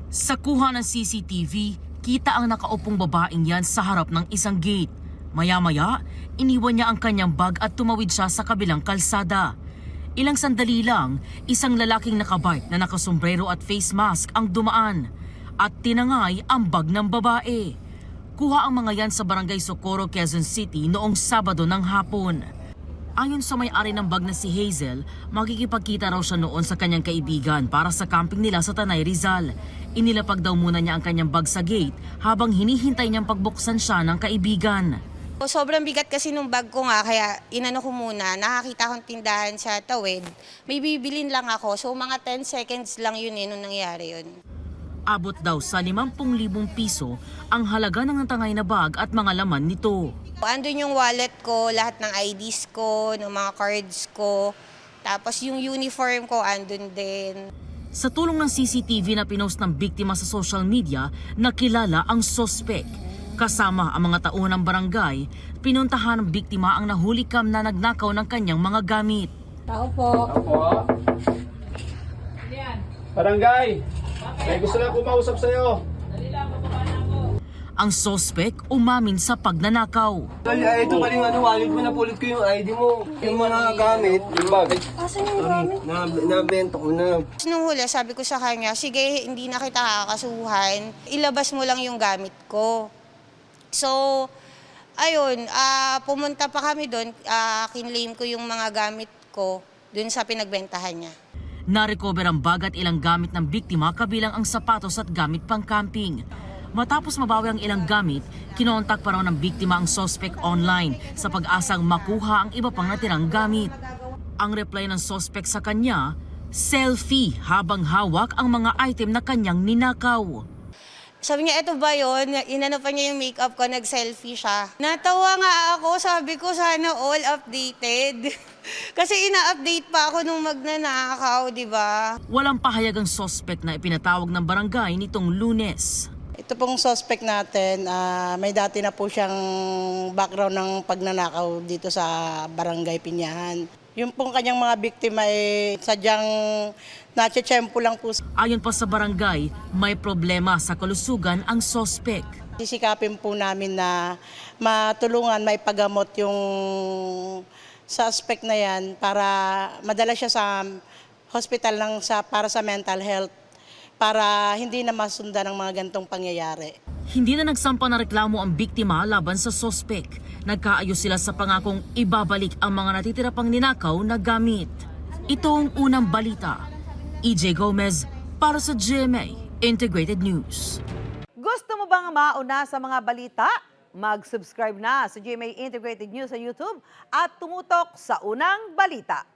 Sa kuha ng CCTV, kita ang nakaupong babaeng yan sa harap ng isang gate. Maya-maya, iniwan niya ang kanyang bag at tumawid siya sa kabilang kalsada. Ilang sandali lang, isang lalaking nakabike na nakasombrero at face mask ang dumaan at tinangay ang bag ng babae. Kuha ang mga yan sa Barangay Socorro, Quezon City noong Sabado ng hapon. Ayon sa may-ari ng bag na si Hazel, makikipagkita raw siya noon sa kanyang kaibigan para sa camping nila sa Tanay, Rizal. Inilapag daw muna niya ang kanyang bag sa gate habang hinihintay niyang pagbuksan siya ng kaibigan. Sobrang bigat kasi nung bag ko nga, kaya inano ko muna, nakakita akong tindahan sa tawid. May bibilin lang ako, so mga 10 seconds lang yun nung nangyari yun. Abot daw sa 50,000 piso ang halaga ng natangay na bag at mga laman nito. Andun yung wallet ko, lahat ng IDs ko, ng mga cards ko, tapos yung uniform ko andun din. Sa tulong ng CCTV na pinost ng biktima sa social media, nakilala ang sospek. Kasama ang mga tauhan ng barangay, pinuntahan ng biktima ang nahuli cam na nagnakaw ng kanyang mga gamit. Tao po. Opo. Barangay, may gusto lang kumausap sa'yo. Ang sospek umamin sa pagnanakaw. Ito paling wallet mo, napulot ko yung ID mo. Yung mga gamit, yung bag. Asan yung gamit? Nabenta ko na. Nung huli, sabi ko sa kanya, sige, hindi na kita kakasuhan, ilabas mo lang yung gamit ko. So, ayun, pumunta pa kami doon, kinlaim ko yung mga gamit ko doon sa pinagbentahan niya. Narecover ang bag at ilang gamit ng biktima kabilang ang sapatos at gamit pang camping. Matapos mabawi ang ilang gamit, kinontak pa raw ng biktima ang suspect online sa pag-asang makuha ang iba pang natirang gamit. Ang reply ng suspect sa kanya, selfie habang hawak ang mga item na kanyang ninakaw. Sabi niya, eto ba yun? Inano pa niya yung makeup ko, nag-selfie siya. Natawa nga ako, sabi ko sana all updated. Kasi ina-update pa ako nung magnanakaw, di ba? Walang pahayag ang suspect na ipinatawag ng barangay nitong Lunes. Ito pong suspect natin, may dati na po siyang background ng pagnanakaw dito sa Barangay Pinyahan. Yung pong kanyang mga biktima sadyang natsetsempo lang po. Ayon pa sa barangay, may problema sa kalusugan ang suspect. Sisikapin po namin na matulungan, maipagamot yung suspect na yan para madala siya sa hospital para sa mental health, para hindi na masundan ng mga ganitong pangyayari. Hindi na nagsampa na reklamo ang biktima laban sa sospek. Nagkaayos sila sa pangakong ibabalik ang mga natitira pang ninakaw na gamit. Ito ang unang balita. EJ Gomez para sa GMA Integrated News. Gusto mo bang mauna sa mga balita? Mag-subscribe na sa GMA Integrated News sa YouTube at tumutok sa unang balita.